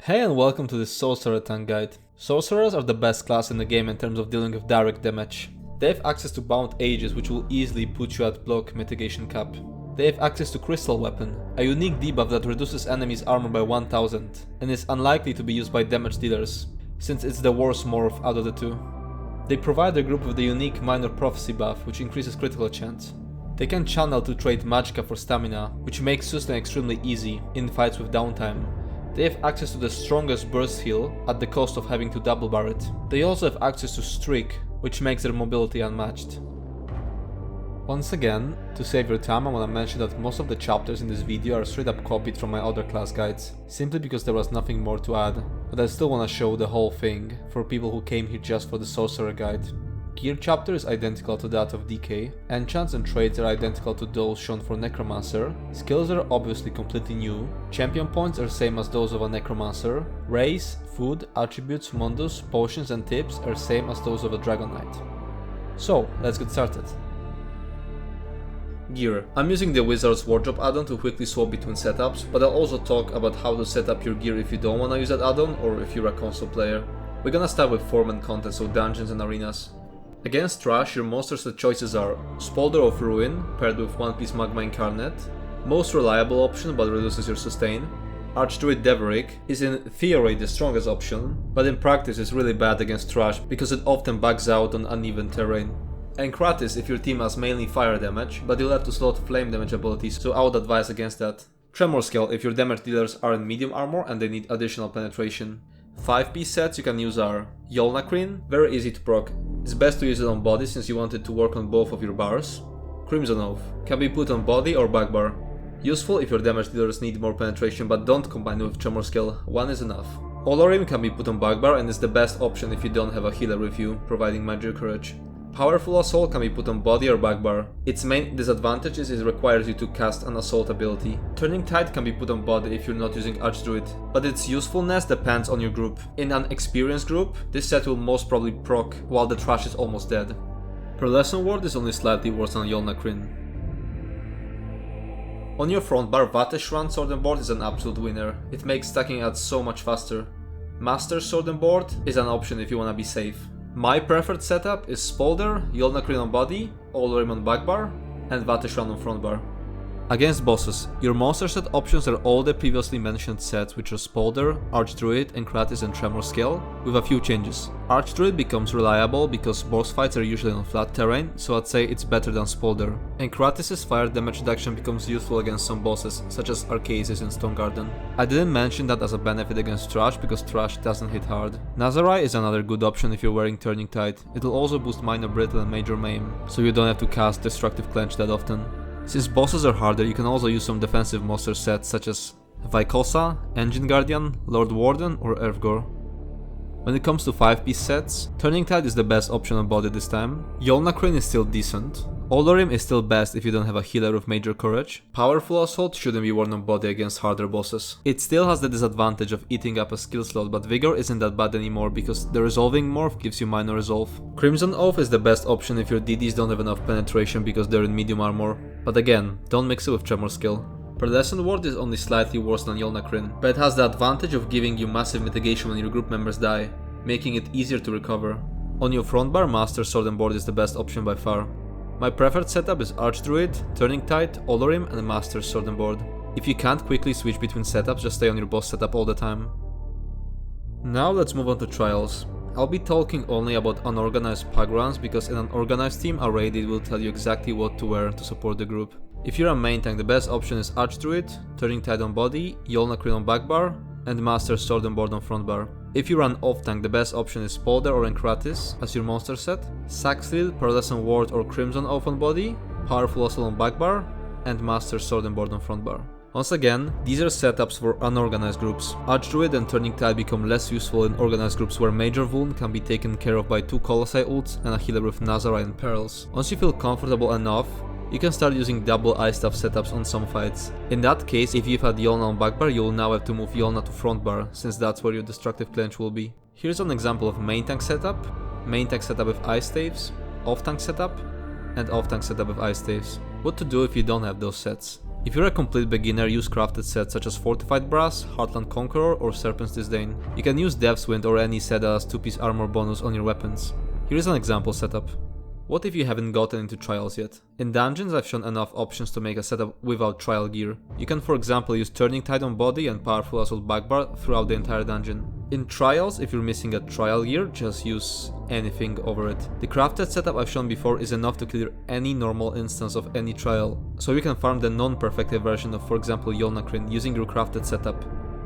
Hey and welcome to this Sorcerer tank guide. Sorcerers are the best class in the game in terms of dealing with direct damage. They have access to Bound Ages, which will easily put you at block mitigation cap. They have access to Crystal Weapon, a unique debuff that reduces enemies' armor by 1000 and is unlikely to be used by damage dealers, since it's the worst morph out of the two. They provide their group with the unique Minor Prophecy buff, which increases critical chance. They can channel to trade Magicka for stamina, which makes sustain extremely easy in fights with downtime. They have access to the strongest burst heal at the cost of having to double bar it. They also have access to Streak, which makes their mobility unmatched. Once again, to save your time, I want to mention that most of the chapters in this video are straight up copied from my other class guides, simply because there was nothing more to add, but I still want to show the whole thing for people who came here just for the Sorcerer guide. Gear chapter is identical to that of DK, enchants and traits are identical to those shown for Necromancer, skills are obviously completely new, champion points are same as those of a Necromancer, race, food, attributes, mundus, potions and tips are same as those of a Dragon Knight. So, let's get started. Gear. I'm using the Wizard's Wardrobe add-on to quickly swap between setups, but I'll also talk about how to set up your gear if you don't want to use that add-on or if you're a console player. We're gonna start with form and content, so dungeons and arenas. Against trash, your monster set choices are Spolder of Ruin, paired with One Piece Magma Incarnate, most reliable option but reduces your sustain. Archdruid Deverick is in theory the strongest option, but in practice is really bad against trash because it often bugs out on uneven terrain. Encratis if your team has mainly fire damage, but you'll have to slot flame damage abilities, so I would advise against that. Tremor Scale if your damage dealers are in medium armor and they need additional penetration. 5-piece sets you can use are Yolnacrin, very easy to proc. It's best to use it on body since you want it to work on both of your bars. Crimson Oath can be put on body or back bar. Useful if your damage dealers need more penetration, but don't combine it with Tremor Scale, one is enough. Olorim can be put on back bar and is the best option if you don't have a healer with you, providing Magic Courage. Powerful Assault can be put on body or back bar. Its main disadvantage is it requires you to cast an assault ability. Turning Tide can be put on body if you're not using Archdruid, but its usefulness depends on your group. In an experienced group, this set will most probably proc while the trash is almost dead. Pearlescent Ward is only slightly worse than Yolnacrin. On your front bar, Vateshran Sword and Board is an absolute winner. It makes stacking ads so much faster. Master Sword and Board is an option if you wanna be safe. My preferred setup is Spolder, Yolnacrin on body, Olorim on back bar, and Vateshran on front bar. Against bosses, your monster set options are all the previously mentioned sets, which are Spolder, Archdruid, Encratis and Tremor Scale, with a few changes. Archdruid becomes reliable because boss fights are usually on flat terrain, so I'd say it's better than Spolder. Encratis' fire damage reduction becomes useful against some bosses, such as Arcasis and Stone Garden. I didn't mention that as a benefit against trash because trash doesn't hit hard. Nazarai is another good option if you're wearing Turning Tide. It'll also boost Minor Brittle and Major Maim, so you don't have to cast Destructive Clench that often. Since bosses are harder, you can also use some defensive monster sets such as Vykosa, Engine Guardian, Lord Warden or Earthgore. When it comes to 5-piece sets, Turning Tide is the best option on body this time. Yolnacrin is still decent. Olorim is still best if you don't have a healer with Major Courage. Powerful Assault shouldn't be worn on body against harder bosses. It still has the disadvantage of eating up a skill slot, but Vigor isn't that bad anymore because the Resolving Morph gives you Minor Resolve. Crimson Oath is the best option if your DDs don't have enough penetration because they're in medium armor. But again, don't mix it with Tremor Scale. Pearlescent Ward is only slightly worse than Yolnacrin, but it has the advantage of giving you massive mitigation when your group members die, making it easier to recover. On your front bar, Master Sword and Board is the best option by far. My preferred setup is Archdruid, Turning Tide, Olorim and Master Sword and Board. If you can't quickly switch between setups, just stay on your boss setup all the time. Now let's move on to trials. I'll be talking only about unorganized pug runs because in an organized team, a raid will tell you exactly what to wear to support the group. If you're a main tank, the best option is Archdruid, Turning Tide on body, Yolnacrin on back bar, and Master Sword and Board on front bar. If you run off tank, the best option is Spolder or Encratis as your monster set, Saxhlil, Pearlescent Ward or Crimson Oath on body, Powerful Assault on back bar, and Master Sword and Board on front bar. Once again, these are setups for unorganized groups. Archdruid and Turning Tide become less useful in organized groups where Major Wound can be taken care of by 2 Colossi ults and a healer with Nazarai and Pearls. Once you feel comfortable enough, you can start using double Ice Staff setups on some fights. In that case, if you've had Yolna on back bar, you'll now have to move Yolna to front bar, since that's where your Destructive Clench will be. Here's an example of main tank setup with Ice Staves, off tank setup, and off tank setup with Ice Staves. What to do if you don't have those sets? If you're a complete beginner, use crafted sets such as Fortified Brass, Heartland Conqueror or Serpent's Disdain. You can use Death's Wind or any set that has 2-piece armor bonus on your weapons. Here is an example setup. What if you haven't gotten into trials yet? In dungeons I've shown enough options to make a setup without trial gear. You can for example use Turning Tide on body and Powerful Assault Backbar throughout the entire dungeon. In trials, if you're missing a trial gear, just use anything over it. The crafted setup I've shown before is enough to clear any normal instance of any trial, so you can farm the non-perfected version of for example Yolnacrin using your crafted setup,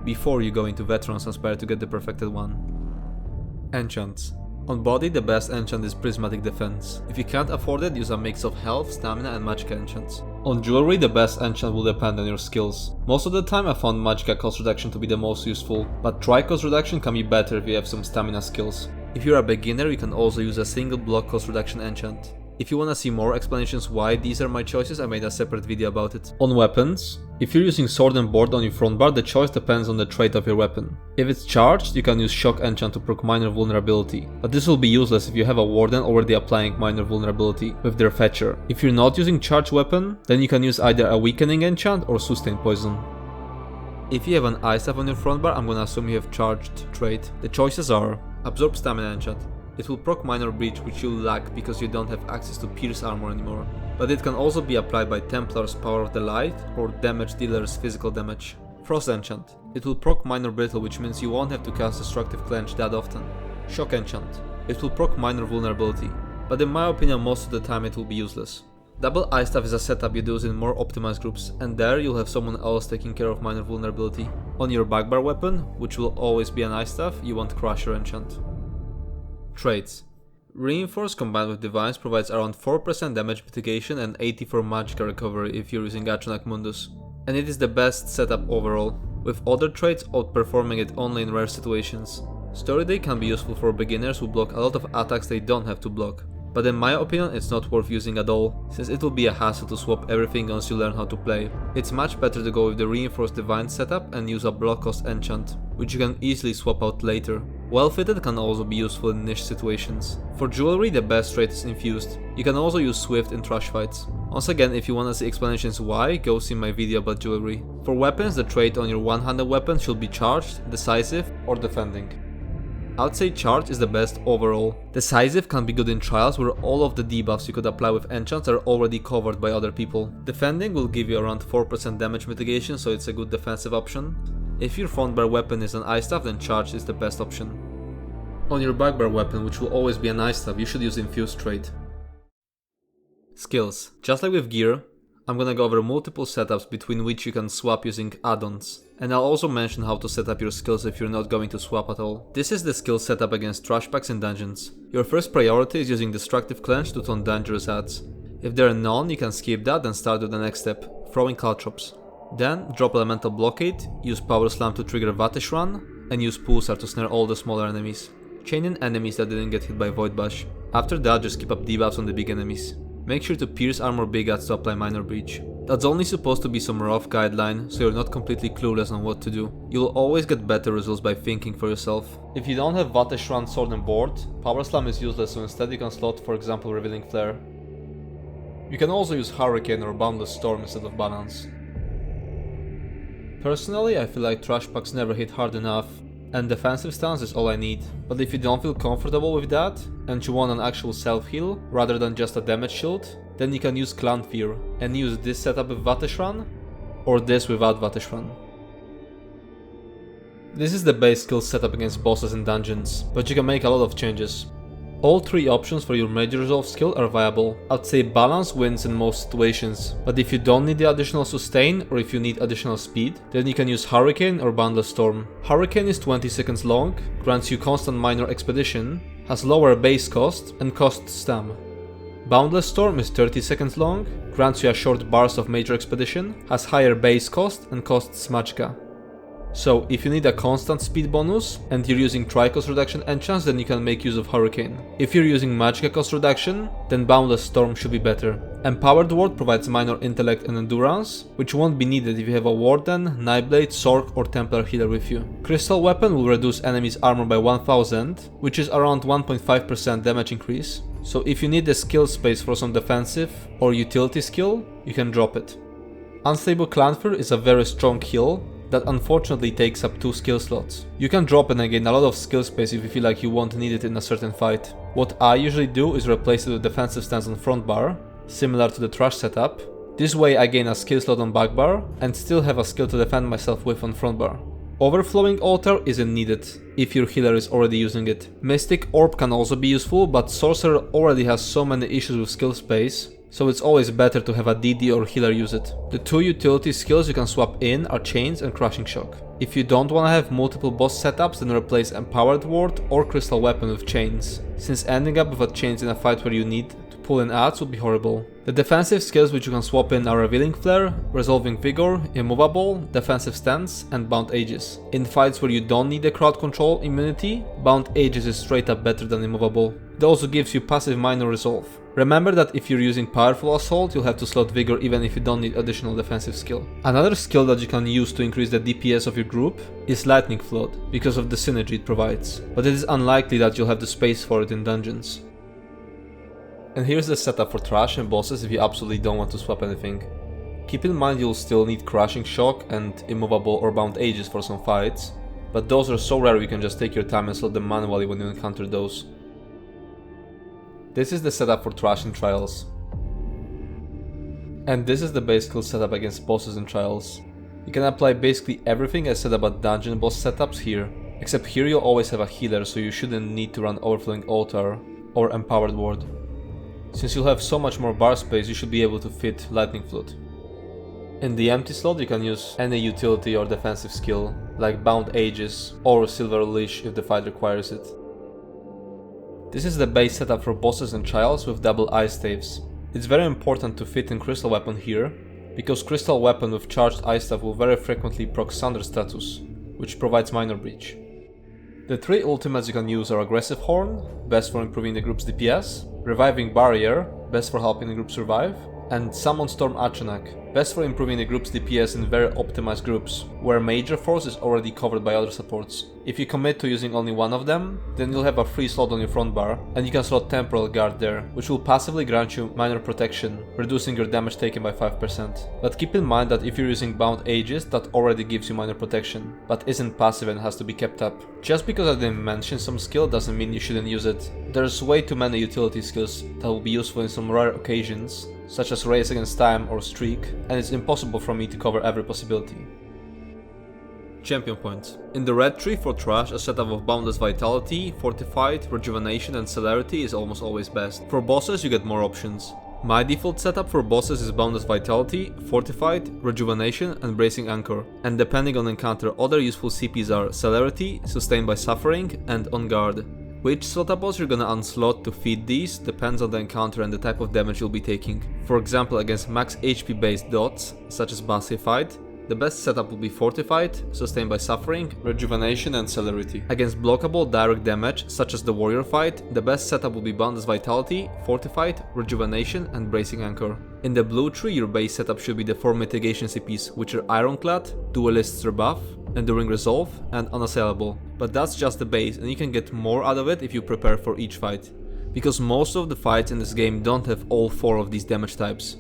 before you go into Veteran's Aspire to get the perfected one. Enchants. On body, the best enchant is Prismatic Defense. If you can't afford it, use a mix of health, stamina and magica enchants. On jewelry, the best enchant will depend on your skills. Most of the time I found magica cost reduction to be the most useful, but tri cost reduction can be better if you have some stamina skills. If you're a beginner, you can also use a single block cost reduction enchant. If you wanna see more explanations why these are my choices, I made a separate video about it. On weapons, if you're using sword and board on your front bar, the choice depends on the trait of your weapon. If it's charged, you can use shock enchant to proc minor vulnerability, but this will be useless if you have a warden already applying minor vulnerability with their fetcher. If you're not using charged weapon, then you can use either a weakening enchant or sustain poison. If you have an ice staff on your front bar, I'm gonna assume you have charged trait. The choices are absorb stamina enchant. It will proc minor breach, which you'll lack because you don't have access to pierce armor anymore. But it can also be applied by Templar's Power of the Light or damage dealer's physical damage. Frost enchant. It will proc minor brittle, which means you won't have to cast destructive clench that often. Shock enchant. It will proc minor vulnerability, but in my opinion most of the time it will be useless. Double ice staff is a setup you use in more optimized groups, and there you'll have someone else taking care of minor vulnerability. On your backbar weapon, which will always be an ice staff, you want Crusher enchant. Traits. Reinforce combined with Divines provides around 4% damage mitigation and 84 magica recovery if you're using Atronach Mundus, and it is the best setup overall, with other traits outperforming it only in rare situations. Story Day can be useful for beginners who block a lot of attacks they don't have to block, but in my opinion it's not worth using at all, since it will be a hassle to swap everything once you learn how to play. It's much better to go with the Reinforced Divine setup and use a block cost enchant, which you can easily swap out later. Well fitted can also be useful in niche situations. For jewelry, the best trait is Infused. You can also use Swift in trash fights. Once again, if you wanna see explanations why, go see my video about jewelry. For weapons, the trait on your one-handed weapon should be Charged, Decisive or Defending. I'd say Charge is the best overall. Decisive can be good in trials where all of the debuffs you could apply with enchants are already covered by other people. Defending will give you around 4% damage mitigation, so it's a good defensive option. If your front bar weapon is an ice staff, then Charge is the best option. On your backbar weapon, which will always be an ice staff, you should use Infused trait. Skills. Just like with gear, I'm gonna go over multiple setups between which you can swap using add-ons. And I'll also mention how to set up your skills if you're not going to swap at all. This is the skill setup against trash packs in dungeons. Your first priority is using Destructive Clench to taunt dangerous adds. If there are none, you can skip that and start with the next step, throwing caltrops. Then, drop Elemental Blockade, use Power Slam to trigger Vatish Run, and use Pulsar to snare all the smaller enemies. Chain in enemies that didn't get hit by Void Bash. After that, just keep up debuffs on the big enemies. Make sure to pierce armor big adds to apply Minor Breach. That's only supposed to be some rough guideline, so you're not completely clueless on what to do. You'll always get better results by thinking for yourself. If you don't have Vatish Run, Sword and Board, Power Slam is useless, so instead you can slot for example Revealing Flare. You can also use Hurricane or Boundless Storm instead of Balance. Personally, I feel like trash packs never hit hard enough, and defensive stance is all I need. But if you don't feel comfortable with that, and you want an actual self-heal rather than just a damage shield, then you can use Clan Fear, and use this setup with Vatish Run, or this without Vatish Run. This is the base skill setup against bosses in dungeons, but you can make a lot of changes. All three options for your major resolve skill are viable. I'd say balance wins in most situations, but if you don't need the additional sustain or if you need additional speed, then you can use Hurricane or Boundless Storm. Hurricane is 20 seconds long, grants you constant minor expedition, has lower base cost and costs stam. Boundless Storm is 30 seconds long, grants you a short burst of major expedition, has higher base cost and costs magicka. So, if you need a constant speed bonus, and you're using Tri-Cost Reduction enchants, then you can make use of Hurricane. If you're using Magicka Cost Reduction, then Boundless Storm should be better. Empowered Ward provides minor intellect and endurance, which won't be needed if you have a Warden, Nightblade, Sorc or Templar Healer with you. Crystal Weapon will reduce enemies' armor by 1000, which is around 1.5% damage increase. So if you need the skill space for some defensive or utility skill, you can drop it. Unstable Clanfear is a very strong heal that unfortunately takes up 2 skill slots. You can drop and gain a lot of skill space if you feel like you won't need it in a certain fight. What I usually do is replace it with defensive stance on front bar, similar to the trash setup. This way I gain a skill slot on back bar and still have a skill to defend myself with on front bar. Overflowing Altar isn't needed if your healer is already using it. Mystic Orb can also be useful, but Sorcerer already has so many issues with skill space, so it's always better to have a DD or healer use it. The 2 utility skills you can swap in are Chains and Crushing Shock. If you don't want to have multiple boss setups, then replace Empowered Ward or Crystal Weapon with Chains, since ending up with a Chains in a fight where you need to pull in adds would be horrible. The defensive skills which you can swap in are Revealing Flare, Resolving Vigor, Immovable, Defensive Stance, and Bound Aegis. In fights where you don't need the crowd control immunity, Bound Aegis is straight up better than Immovable. It also gives you passive Minor Resolve. Remember that if you're using Powerful Assault, you'll have to slot Vigor even if you don't need additional defensive skill. Another skill that you can use to increase the DPS of your group is Lightning Flood, because of the synergy it provides, but it is unlikely that you'll have the space for it in dungeons. And here's the setup for trash and bosses if you absolutely don't want to swap anything. Keep in mind you'll still need Crushing Shock and Immovable or Bound Aegis for some fights, but those are so rare you can just take your time and slot them manually when you encounter those. This is the setup for trash and trials. And this is the base skill setup against bosses and trials. You can apply basically everything I said about dungeon boss setups here, except here you'll always have a healer, so you shouldn't need to run Overflowing Altar or Empowered Ward. Since you'll have so much more bar space, you should be able to fit Lightning Flood. In the empty slot you can use any utility or defensive skill, like Bound Aegis or Silver Leash if the fight requires it. This is the base setup for bosses and trials with double ice staves. It's very important to fit in Crystal Weapon here, because Crystal Weapon with charged ice staff will very frequently proc Sunder status, which provides minor breach. The 3 ultimates you can use are Aggressive Horn, best for improving the group's DPS, Reviving Barrier, best for helping the group survive, and Summon Storm Achenak, best for improving the group's DPS in very optimized groups, where Major Force is already covered by other supports. If you commit to using only one of them, then you'll have a free slot on your front bar, and you can slot Temporal Guard there, which will passively grant you minor protection, reducing your damage taken by 5%. But keep in mind that if you're using Bound Aegis, that already gives you minor protection, but isn't passive and has to be kept up. Just because I didn't mention some skill doesn't mean you shouldn't use it. There's way too many utility skills that will be useful in some rare occasions, such as Race Against Time or Streak, and it's impossible for me to cover every possibility. Champion points. In the red tree for trash, a setup of Boundless Vitality, Fortified, Rejuvenation and Celerity is almost always best. For bosses you get more options. My default setup for bosses is Boundless Vitality, Fortified, Rejuvenation and Bracing Anchor, and depending on encounter other useful CPs are Celerity, Sustained by Suffering and On Guard. Which slotables you're gonna unslot to feed these depends on the encounter and the type of damage you'll be taking. For example, against max HP based dots, such as Bossy Fight, the best setup will be Fortified, Sustained by Suffering, Rejuvenation and Celerity. Against blockable direct damage, such as the Warrior Fight, the best setup will be Boundless Vitality, Fortified, Rejuvenation and Bracing Anchor. In the blue tree, your base setup should be the 4 mitigation CPs, which are Ironclad, Duelist's Rebuff, Enduring Resolve and Unassailable. But that's just the base, and you can get more out of it if you prepare for each fight, because most of the fights in this game don't have all 4 of these damage types.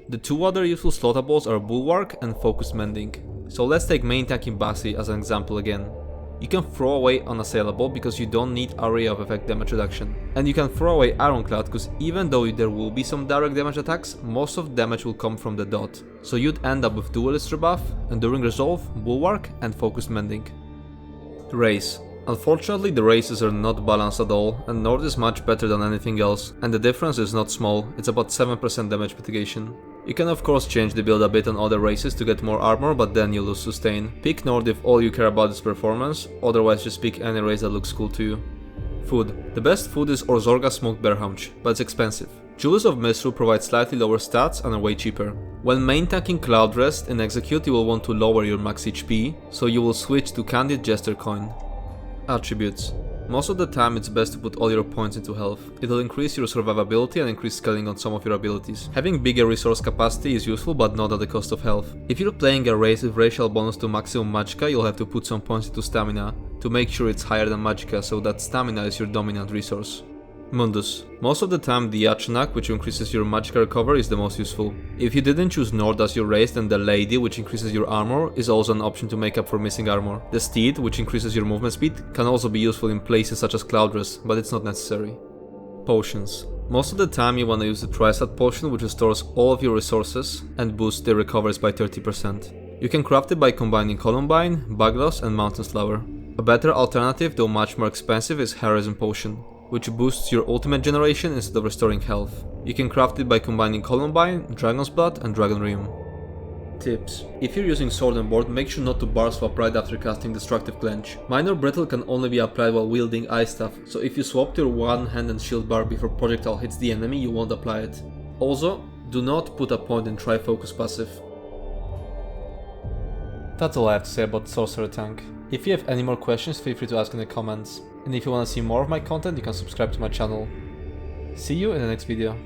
The 2 other useful slotables are Bulwark and Focused Mending. So let's take main tanking Bassi as an example again. You can throw away Unassailable because you don't need Area of Effect damage reduction. And you can throw away Ironclad because even though there will be some direct damage attacks, most of the damage will come from the dot. So you'd end up with Duelist Rebuff, Enduring Resolve, Bulwark and Focused Mending. Race. Unfortunately, the races are not balanced at all, and Nord is much better than anything else, and the difference is not small, it's about 7% damage mitigation. You can of course change the build a bit on other races to get more armor, but then you lose sustain. Pick Nord if all you care about is performance, otherwise just pick any race that looks cool to you. Food. The best food is Orzorga Smoked Bear Haunch, but it's expensive. Jewels of Misrule provide slightly lower stats and are way cheaper. When main tanking Cloud Rest in Execute, you will want to lower your max HP, so you will switch to Candid Jester Coin. Attributes. Most of the time it's best to put all your points into health. It'll increase your survivability and increase scaling on some of your abilities. Having bigger resource capacity is useful, but not at the cost of health. If you're playing a race with racial bonus to maximum magicka, you'll have to put some points into stamina to make sure it's higher than magicka, so that stamina is your dominant resource. Mundus. Most of the time the Achanak, which increases your magical recovery, is the most useful. If you didn't choose Nord as your race, then the Lady, which increases your armor, is also an option to make up for missing armor. The Steed, which increases your movement speed, can also be useful in places such as Cloudress, but it's not necessary. Potions. Most of the time you want to use the Tristat potion, which restores all of your resources and boosts their recoveries by 30%. You can craft it by combining Columbine, Baglos and Mountain's Flower. A better alternative, though much more expensive, is Heroism Potion, which boosts your ultimate generation instead of restoring health. You can craft it by combining Columbine, Dragon's Blood and Dragon Rune. Tips. If you're using Sword and Board, make sure not to bar swap right after casting Destructive Clench. Minor Brittle can only be applied while wielding Ice Staff, so if you swap your one hand and shield bar before projectile hits the enemy, you won't apply it. Also, do not put a point in Tri-Focus passive. That's all I have to say about Sorcerer Tank. If you have any more questions, feel free to ask in the comments. And if you want to see more of my content, you can subscribe to my channel. See you in the next video.